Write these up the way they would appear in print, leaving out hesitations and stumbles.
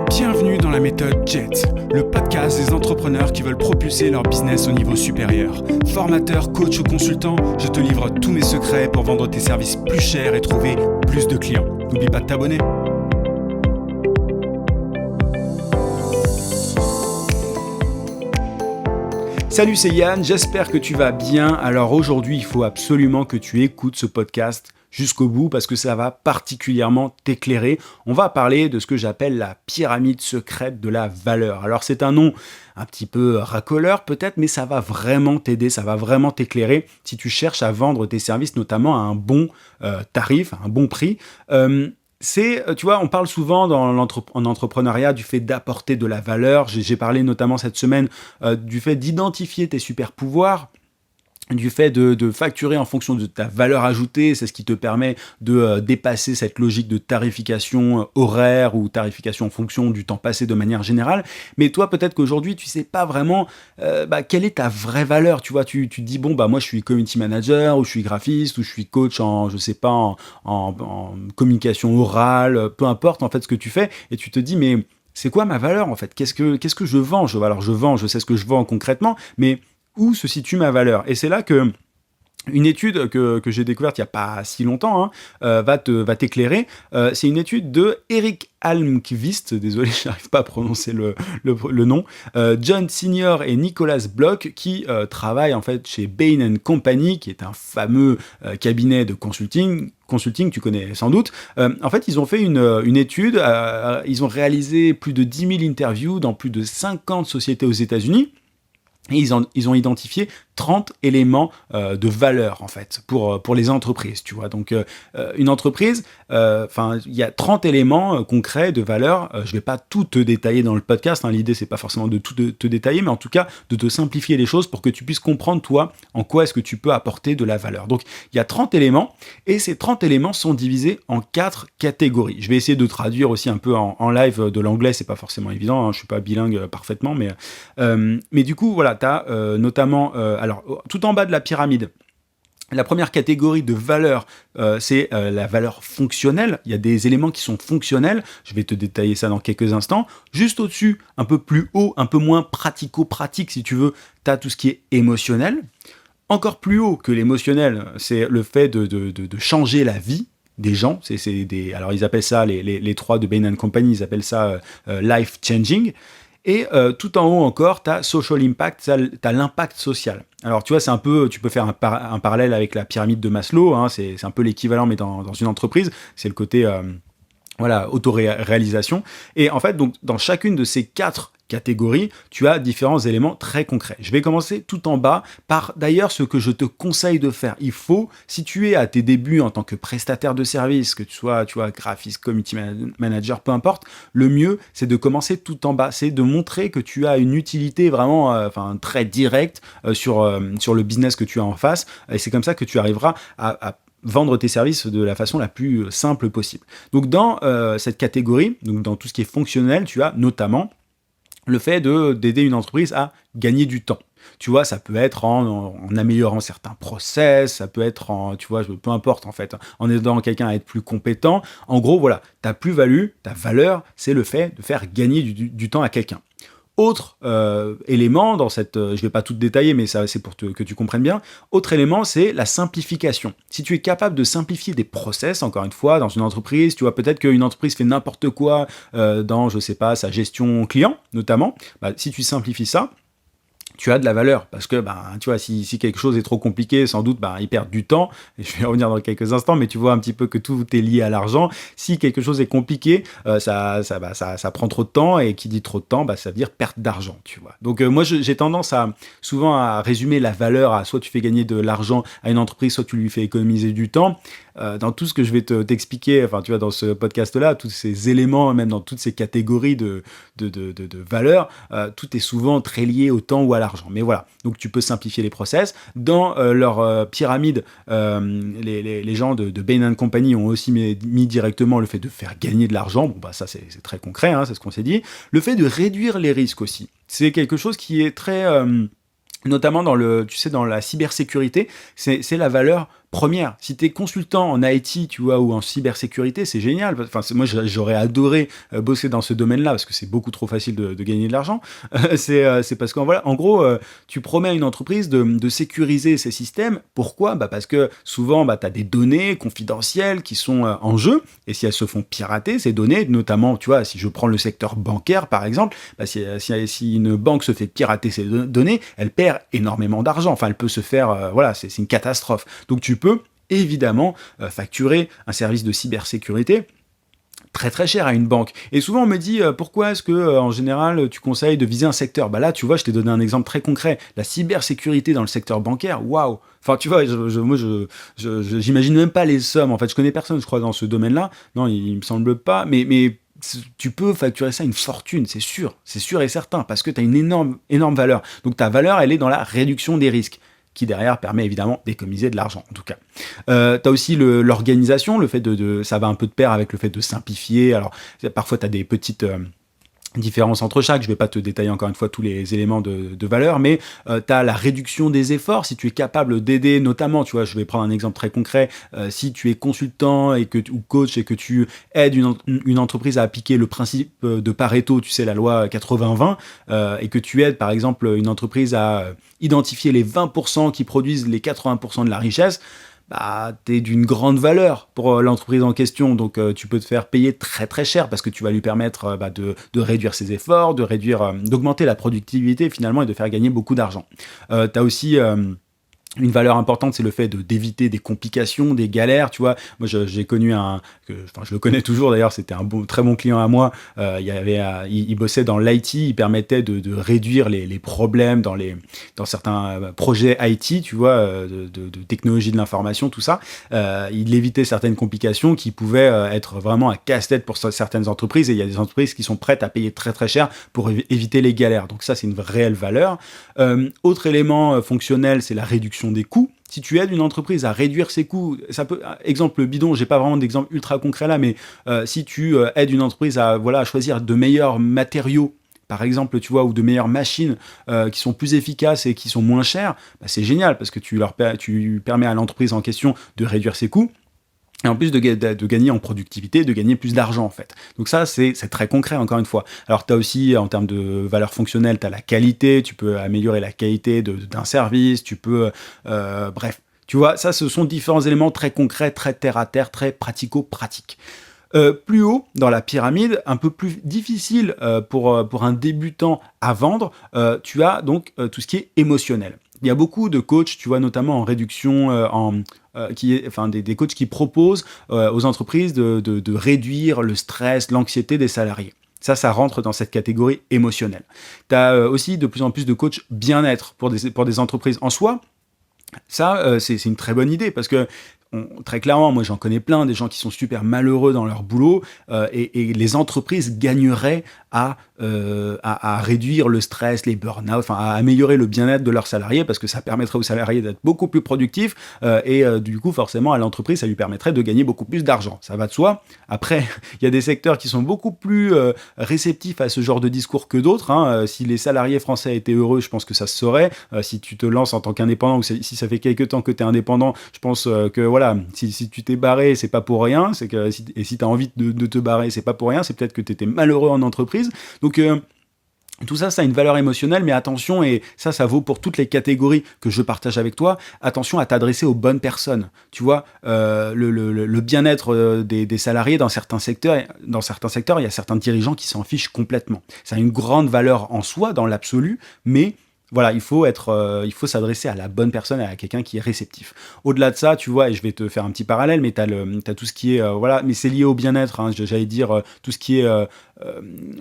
Bienvenue dans la méthode JET, le podcast des entrepreneurs qui veulent propulser leur business au niveau supérieur. Formateur, coach ou consultant, je te livre tous mes secrets pour vendre tes services plus chers et trouver plus de clients. N'oublie pas de t'abonner. Salut, c'est Yann, j'espère que tu vas bien. Alors aujourd'hui, il faut absolument que tu écoutes ce podcast jusqu'au bout parce que ça va particulièrement t'éclairer. On va parler de ce que j'appelle la pyramide secrète de la valeur. Alors c'est un nom un petit peu racoleur peut-être, mais ça va vraiment t'aider, ça va vraiment t'éclairer si tu cherches à vendre tes services notamment à un bon tarif, à un bon prix. Tu vois, on parle souvent en entrepreneuriat du fait d'apporter de la valeur. J'ai parlé notamment cette semaine du fait d'identifier tes super pouvoirs, du fait de facturer en fonction de ta valeur ajoutée. C'est ce qui te permet de dépasser cette logique de tarification horaire ou tarification en fonction du temps passé de manière générale. Mais toi, peut-être qu'aujourd'hui, tu sais pas vraiment quelle est ta vraie valeur. Tu vois, tu te dis, bon, moi, je suis community manager, ou je suis graphiste, ou je suis coach en communication orale, peu importe, en fait, ce que tu fais. Et tu te dis, mais c'est quoi ma valeur, en fait? Qu'est-ce que je vends? Alors, je vends, je sais ce que je vends concrètement, mais où se situe ma valeur? Et c'est là que une étude que j'ai découverte il n'y a pas si longtemps va t'éclairer. C'est une étude de Eric Almqvist, désolé, je n'arrive pas à prononcer le nom, John Senior et Nicolas Bloch qui travaillent en fait chez Bain & Company, qui est un fameux cabinet de consulting, tu connais sans doute. En fait, ils ont fait une étude, ils ont réalisé plus de 10 000 interviews dans plus de 50 sociétés aux États-Unis. Et ils ont identifié 30 éléments de valeur, en fait, pour les entreprises, tu vois. Donc, une entreprise, il y a 30 éléments concrets de valeur. Je ne vais pas tout te détailler dans le podcast. L'idée, c'est pas forcément de tout te détailler, mais en tout cas, de te simplifier les choses pour que tu puisses comprendre, toi, en quoi est-ce que tu peux apporter de la valeur. Donc, il y a 30 éléments, et ces 30 éléments sont divisés en 4 catégories. Je vais essayer de traduire aussi un peu en live de l'anglais. C'est pas forcément évident, je ne suis pas bilingue parfaitement, mais du coup, voilà, tu as notamment... alors, tout en bas de la pyramide, la première catégorie de valeur, c'est la valeur fonctionnelle. Il y a des éléments qui sont fonctionnels. Je vais te détailler ça dans quelques instants. Juste au-dessus, un peu plus haut, un peu moins pratico-pratique, si tu veux, tu as tout ce qui est émotionnel. Encore plus haut que l'émotionnel, c'est le fait de changer la vie des gens. Alors, ils appellent ça, les trois de Bain & Company, ils appellent ça life-changing. Et tout en haut encore, tu as social impact, tu as l'impact social. Alors tu vois, c'est un peu, tu peux faire un parallèle avec la pyramide de Maslow, c'est un peu l'équivalent, mais dans une entreprise, c'est le côté auto-réalisation. Et en fait, donc, dans chacune de ces 4 catégories, tu as différents éléments très concrets. Je vais commencer tout en bas par d'ailleurs ce que je te conseille de faire. Il faut, si tu es à tes débuts en tant que prestataire de service, que tu sois, graphiste, community manager, peu importe, le mieux, c'est de commencer tout en bas. C'est de montrer que tu as une utilité vraiment très directe sur le business que tu as en face. Et c'est comme ça que tu arriveras à vendre tes services de la façon la plus simple possible. Donc dans cette catégorie, donc dans tout ce qui est fonctionnel, tu as notamment le fait d'aider une entreprise à gagner du temps. Tu vois, ça peut être en améliorant certains process, ça peut être peu importe en fait, en aidant quelqu'un à être plus compétent. En gros, voilà, ta plus-value, ta valeur, c'est le fait de faire gagner du temps à quelqu'un. Autre élément dans cette... je ne vais pas tout détailler, mais ça, c'est pour que tu comprennes bien. Autre élément, c'est la simplification. Si tu es capable de simplifier des process, encore une fois, dans une entreprise, tu vois, peut-être qu'une entreprise fait n'importe quoi dans, sa gestion client, notamment. Si tu simplifies ça, tu as de la valeur, parce que tu vois, si quelque chose est trop compliqué, sans doute ils perdent du temps, et je vais revenir dans quelques instants, mais tu vois un petit peu que tout est lié à l'argent. Si quelque chose est compliqué, ça prend trop de temps, et qui dit trop de temps, ça veut dire perte d'argent, tu vois. Donc moi j'ai tendance souvent à résumer la valeur à soit tu fais gagner de l'argent à une entreprise, soit tu lui fais économiser du temps. Dans tout ce que je vais t'expliquer, tu vois, dans ce podcast-là, tous ces éléments, même dans toutes ces catégories de valeurs, tout est souvent très lié au temps ou à l'argent. Mais voilà, donc tu peux simplifier les process. Dans leur pyramide, les gens de Bain & Company ont aussi mis directement le fait de faire gagner de l'argent. Ça c'est très concret, c'est ce qu'on s'est dit. Le fait de réduire les risques aussi. C'est quelque chose qui est très... notamment dans la cybersécurité, c'est la valeur première. Si tu es consultant en IT, tu vois, ou en cybersécurité, c'est génial. Enfin, moi, j'aurais adoré bosser dans ce domaine-là parce que c'est beaucoup trop facile de gagner de l'argent. C'est parce qu'en voilà, en gros, tu promets à une entreprise de sécuriser ses systèmes. Pourquoi? Parce que souvent, tu as des données confidentielles qui sont en jeu. Et si elles se font pirater, ces données, notamment, tu vois, si je prends le secteur bancaire, par exemple, si une banque se fait pirater ses données, elle perd énormément d'argent. Enfin, elle peut se faire, voilà, c'est une catastrophe. Donc, tu peux évidemment facturer un service de cybersécurité très très cher à une banque. Et souvent on me dit pourquoi est-ce que en général tu conseilles de viser un secteur. Là tu vois, je t'ai donné un exemple très concret. La cybersécurité dans le secteur bancaire, waouh. Enfin tu vois, j'imagine même pas les sommes. En fait, je connais personne, je crois, dans ce domaine-là. Non, il me semble pas. Mais tu peux facturer ça une fortune, c'est sûr et certain, parce que tu as une énorme valeur. Donc ta valeur, elle est dans la réduction des risques, qui derrière permet évidemment d'économiser de l'argent en tout cas. Tu as aussi l'organisation, le fait ça va un peu de pair avec le fait de simplifier. Alors parfois tu as des petites différence entre chaque, je ne vais pas te détailler encore une fois tous les éléments de valeur, mais tu as la réduction des efforts, si tu es capable d'aider, notamment, tu vois, je vais prendre un exemple très concret, si tu es consultant ou coach et que tu aides une entreprise à appliquer le principe de Pareto, tu sais, la loi 80-20, et que tu aides par exemple une entreprise à identifier les 20% qui produisent les 80% de la richesse, t'es d'une grande valeur pour l'entreprise en question, donc tu peux te faire payer très très cher parce que tu vas lui permettre de réduire ses efforts, d'augmenter la productivité finalement et de faire gagner beaucoup d'argent. Tu as aussi une valeur importante, c'est le fait d'éviter des complications, des galères, tu vois. Moi, j'ai connu je le connais toujours d'ailleurs, c'était un très bon client à moi. Il bossait dans l'IT, il permettait de réduire les problèmes dans certains projets IT, tu vois, de technologie de l'information, tout ça. Il évitait certaines complications qui pouvaient être vraiment un casse-tête pour certaines entreprises, et il y a des entreprises qui sont prêtes à payer très très cher pour éviter les galères. Donc ça, c'est une réelle valeur. Autre élément fonctionnel, c'est la réduction des coûts. Si tu aides une entreprise à réduire ses coûts, ça peut, exemple bidon, j'ai pas vraiment d'exemple ultra concret là, mais si tu aides une entreprise à choisir de meilleurs matériaux, par exemple, tu vois, ou de meilleures machines qui sont plus efficaces et qui sont moins chères, c'est génial parce que tu permets à l'entreprise en question de réduire ses coûts. Et en plus de gagner en productivité, de gagner plus d'argent en fait. Donc ça, c'est très concret encore une fois. Alors tu as aussi, en termes de valeur fonctionnelle, tu as la qualité, tu peux améliorer la qualité d'un service, tu peux... bref, tu vois, ça ce sont différents éléments très concrets, très terre-à-terre, très pratico-pratiques. Plus haut dans la pyramide, un peu plus difficile pour un débutant à vendre, tu as donc tout ce qui est émotionnel. Il y a beaucoup de coachs, tu vois, notamment en réduction, des coachs qui proposent aux entreprises de réduire le stress, l'anxiété des salariés. Ça rentre dans cette catégorie émotionnelle. Tu as aussi de plus en plus de coachs bien-être pour des entreprises en soi. Ça, c'est une très bonne idée parce que très clairement, moi j'en connais plein, des gens qui sont super malheureux dans leur boulot et les entreprises gagneraient à réduire le stress, les burn-out, enfin à améliorer le bien-être de leurs salariés parce que ça permettrait aux salariés d'être beaucoup plus productifs et du coup forcément à l'entreprise ça lui permettrait de gagner beaucoup plus d'argent. Ça va de soi. Après, il y a des secteurs qui sont beaucoup plus réceptifs à ce genre de discours que d'autres. Si les salariés français étaient heureux, je pense que ça se saurait. Si tu te lances en tant qu'indépendant ou si ça fait quelques temps que tu es indépendant, je pense que voilà, si tu t'es barré, c'est pas pour rien. Si tu as envie de te barrer, c'est pas pour rien. C'est peut-être que tu étais malheureux en entreprise. Donc tout ça, ça a une valeur émotionnelle, mais attention, et ça vaut pour toutes les catégories que je partage avec toi, attention à t'adresser aux bonnes personnes. Tu vois, le bien-être des salariés dans certains secteurs, il y a certains dirigeants qui s'en fichent complètement. Ça a une grande valeur en soi, dans l'absolu, mais voilà, il faut s'adresser à la bonne personne, à quelqu'un qui est réceptif. Au-delà de ça, tu vois, et je vais te faire un petit parallèle, mais t'as tout ce qui est, mais c'est lié au bien-être, j'allais dire, tout ce qui est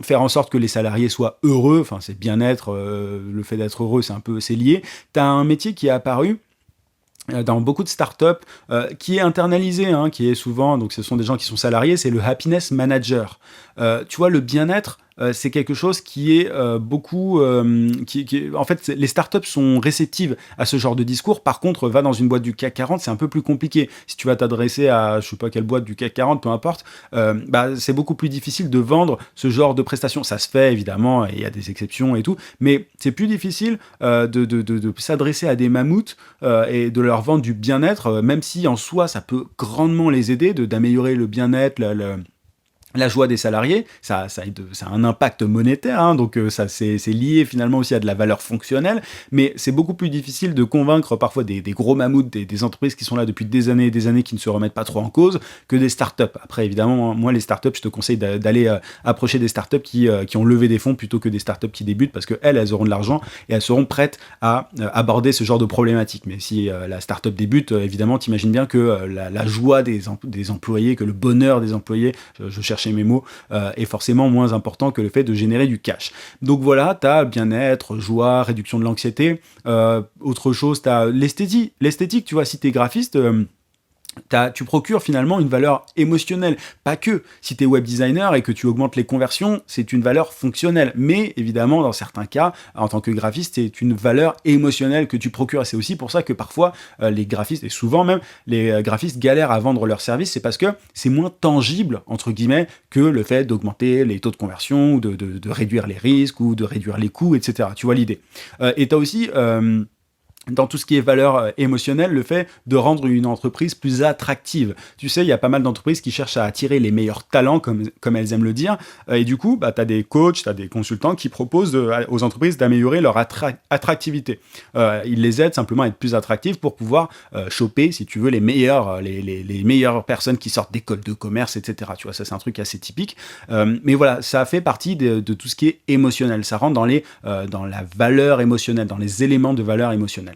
faire en sorte que les salariés soient heureux, enfin, c'est bien-être, le fait d'être heureux, c'est lié. T'as un métier qui est apparu dans beaucoup de startups, qui est internalisé, qui est souvent, donc ce sont des gens qui sont salariés, c'est le happiness manager. Tu vois, le bien-être, c'est quelque chose qui est beaucoup, en fait, les startups sont réceptives à ce genre de discours. Par contre, va dans une boîte du CAC 40, c'est un peu plus compliqué. Si tu vas t'adresser à, je sais pas quelle boîte du CAC 40, peu importe, c'est beaucoup plus difficile de vendre ce genre de prestations. Ça se fait évidemment, et il y a des exceptions et tout, mais c'est plus difficile de s'adresser à des mammouths et de leur vendre du bien-être, même si en soi ça peut grandement les aider d'améliorer le bien-être, la joie des salariés. Ça a un impact monétaire, hein, donc ça c'est lié finalement aussi à de la valeur fonctionnelle, mais c'est beaucoup plus difficile de convaincre parfois des gros mammouths, des entreprises qui sont là depuis des années et des années, qui ne se remettent pas trop en cause, que des startups. Après évidemment, moi les startups, je te conseille d'aller approcher des startups qui ont levé des fonds plutôt que des startups qui débutent, parce que elles auront de l'argent et elles seront prêtes à aborder ce genre de problématiques. Mais si la startup débute, évidemment, t'imagines bien que la joie des employés, que le bonheur des employés, je cherche mes mots, est forcément moins important que le fait de générer du cash. Donc voilà, tu as bien-être, joie, réduction de l'anxiété. Autre chose, tu as l'esthétique, tu vois, si tu es graphiste, tu procures finalement une valeur émotionnelle. Pas que. Si tu es web designer et que tu augmentes les conversions, c'est une valeur fonctionnelle. Mais évidemment, dans certains cas, en tant que graphiste, c'est une valeur émotionnelle que tu procures. Et c'est aussi pour ça que parfois, les graphistes, et souvent même, les graphistes galèrent à vendre leurs services. C'est parce que c'est moins tangible, entre guillemets, que le fait d'augmenter les taux de conversion, ou de réduire les risques, ou de réduire les coûts, etc. Tu vois l'idée. Et tu as aussi dans tout ce qui est valeur émotionnelle, le fait de rendre une entreprise plus attractive. Tu sais, il y a pas mal d'entreprises qui cherchent à attirer les meilleurs talents, comme elles aiment le dire, et du coup, tu as des coachs, tu as des consultants qui proposent aux entreprises d'améliorer leur attractivité. Ils les aident simplement à être plus attractifs pour pouvoir choper, si tu veux, les meilleures personnes qui sortent d'écoles de commerce, etc. Tu vois, ça c'est un truc assez typique. Mais voilà, ça fait partie de tout ce qui est émotionnel. Ça rentre dans la valeur émotionnelle, dans les éléments de valeur émotionnelle.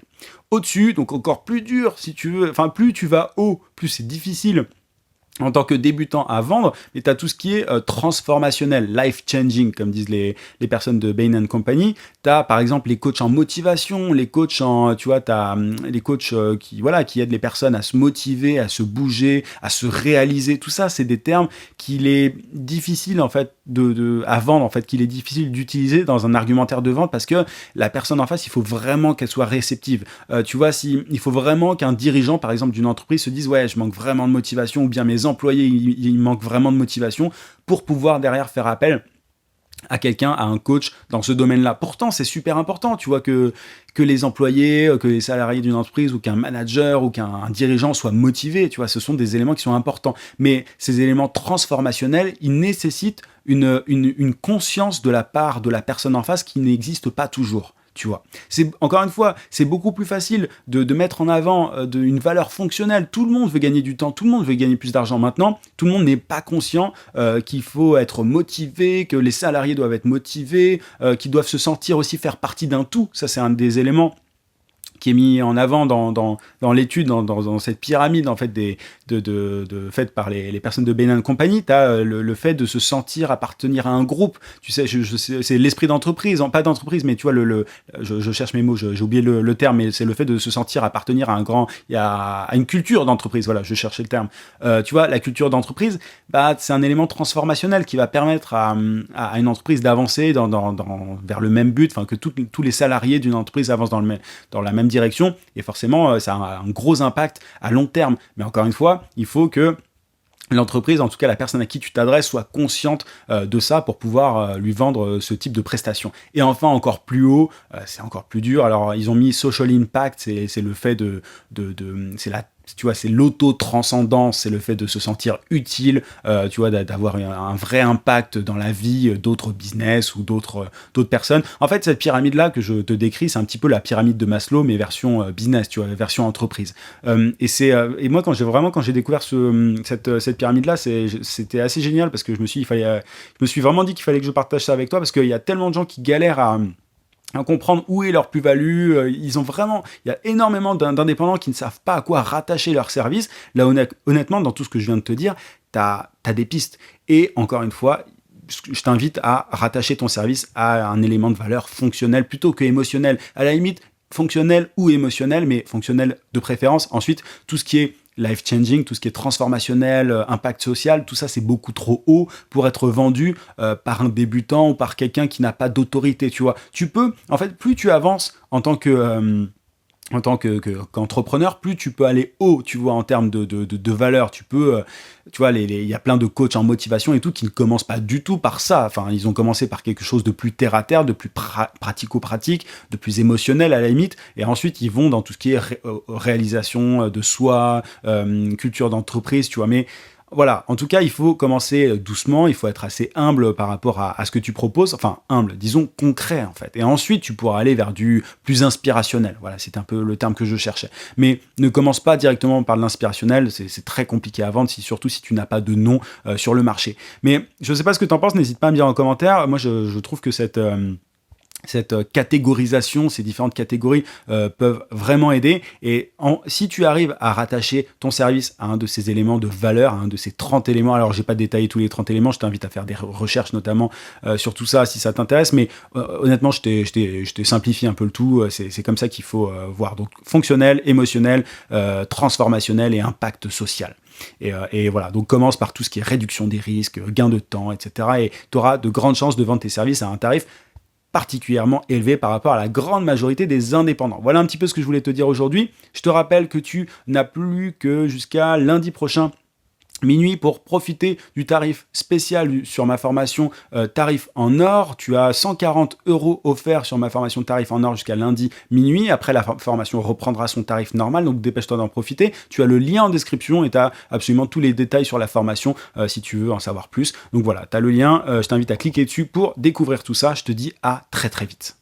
Au-dessus, donc encore plus dur, si tu veux, enfin plus tu vas haut, plus c'est difficile en tant que débutant à vendre, mais tu as tout ce qui est transformationnel, life-changing, comme disent les personnes de Bain & Company. Tu as par exemple les coachs en motivation, les coachs tu vois, tu as les coachs qui aident les personnes à se motiver, à se bouger, à se réaliser. Tout ça, c'est des termes qu'il est difficile en fait à vendre, en fait, qu'il est difficile d'utiliser dans un argumentaire de vente, parce que la personne en face, il faut vraiment qu'elle soit réceptive. Tu vois, il faut vraiment qu'un dirigeant, par exemple, d'une entreprise se dise « Ouais, je manque vraiment de motivation », ou bien mes employés, il manque vraiment de motivation, pour pouvoir derrière faire appel à quelqu'un, à un coach dans ce domaine-là. Pourtant, c'est super important, tu vois, que les employés, que les salariés d'une entreprise, ou qu'un manager, ou qu'un dirigeant soit motivé, tu vois, ce sont des éléments qui sont importants. Mais ces éléments transformationnels, ils nécessitent une conscience de la part de la personne en face qui n'existe pas toujours. Tu vois. Encore une fois, c'est beaucoup plus facile de mettre en avant une valeur fonctionnelle. Tout le monde veut gagner du temps, tout le monde veut gagner plus d'argent. Maintenant, tout le monde n'est pas conscient qu'il faut être motivé, que les salariés doivent être motivés, qu'ils doivent se sentir aussi faire partie d'un tout. Ça, c'est un des éléments qui est mis en avant dans l'étude, dans cette pyramide en fait faite par les personnes de Bain & Company. Tu as le fait de se sentir appartenir à un groupe. Tu sais, c'est l'esprit d'entreprise, pas d'entreprise, mais tu vois, je cherche mes mots, j'ai oublié le terme, mais c'est le fait de se sentir appartenir à une culture d'entreprise. Voilà, je cherchais le terme. Tu vois, la culture d'entreprise, c'est un élément transformationnel qui va permettre à une entreprise d'avancer vers le même but, que tous les salariés d'une entreprise avancent dans la même direction, et forcément ça a un gros impact à long terme. Mais encore une fois, il faut que l'entreprise, en tout cas la personne à qui tu t'adresses, soit consciente de ça pour pouvoir lui vendre ce type de prestation. Et enfin, encore plus haut, c'est encore plus dur. Alors ils ont mis social impact, c'est le fait c'est l'auto-transcendance, c'est le fait de se sentir utile, tu vois, d'avoir un vrai impact dans la vie d'autres business ou d'autres personnes. En fait, cette pyramide-là que je te décris, c'est un petit peu la pyramide de Maslow, mais version business, tu vois, version entreprise. Et moi, quand j'ai découvert cette pyramide-là, c'était assez génial, parce que je me suis vraiment dit qu'il fallait que je partage ça avec toi, parce qu'il y a tellement de gens qui galèrent à comprendre où est leur plus-value. Il y a énormément d'indépendants qui ne savent pas à quoi rattacher leur service. Là, honnêtement, dans tout ce que je viens de te dire, t'as des pistes. Et encore une fois, je t'invite à rattacher ton service à un élément de valeur fonctionnel plutôt que émotionnel. À la limite, fonctionnel ou émotionnel, mais fonctionnel de préférence. Ensuite, tout ce qui est life changing, tout ce qui est transformationnel, impact social, tout ça c'est beaucoup trop haut pour être vendu par un débutant ou par quelqu'un qui n'a pas d'autorité, tu vois. Tu peux, en fait, plus tu avances qu'entrepreneur, plus tu peux aller haut, tu vois, en termes de valeur. Tu peux, tu vois, il y a plein de coachs en motivation et tout qui ne commencent pas du tout par ça. Enfin, ils ont commencé par quelque chose de plus terre à terre, de plus pratico-pratique, de plus émotionnel à la limite, et ensuite ils vont dans tout ce qui est réalisation de soi, culture d'entreprise, tu vois. Mais voilà, en tout cas, il faut commencer doucement, il faut être assez humble par rapport à ce que tu proposes, enfin humble, disons concret en fait. Et ensuite, tu pourras aller vers du plus inspirationnel. Voilà, c'est un peu le terme que je cherchais. Mais ne commence pas directement par l'inspirationnel, c'est très compliqué à vendre, surtout si tu n'as pas de nom sur le marché. Mais je ne sais pas ce que tu en penses, n'hésite pas à me dire en commentaire. Moi, je trouve que cette catégorisation, ces différentes catégories peuvent vraiment aider. Et si tu arrives à rattacher ton service à un de ces éléments de valeur, à un de ces 30 éléments, alors j'ai pas détaillé tous les 30 éléments, je t'invite à faire des recherches notamment sur tout ça si ça t'intéresse, mais honnêtement je t'ai simplifié un peu le tout, c'est comme ça qu'il faut voir. Donc fonctionnel, émotionnel, transformationnel et impact social. Et voilà, donc commence par tout ce qui est réduction des risques, gain de temps, etc. Et tu auras de grandes chances de vendre tes services à un tarif particulièrement élevé par rapport à la grande majorité des indépendants. Voilà un petit peu ce que je voulais te dire aujourd'hui. Je te rappelle que tu n'as plus que jusqu'à lundi prochain minuit pour profiter du tarif spécial sur ma formation tarif en or. Tu as 140 € offerts sur ma formation tarif en or jusqu'à lundi minuit. Après, la formation reprendra son tarif normal, donc dépêche-toi d'en profiter. Tu as le lien en description et tu as absolument tous les détails sur la formation si tu veux en savoir plus. Donc voilà, tu as le lien, je t'invite à cliquer dessus pour découvrir tout ça. Je te dis à très très vite.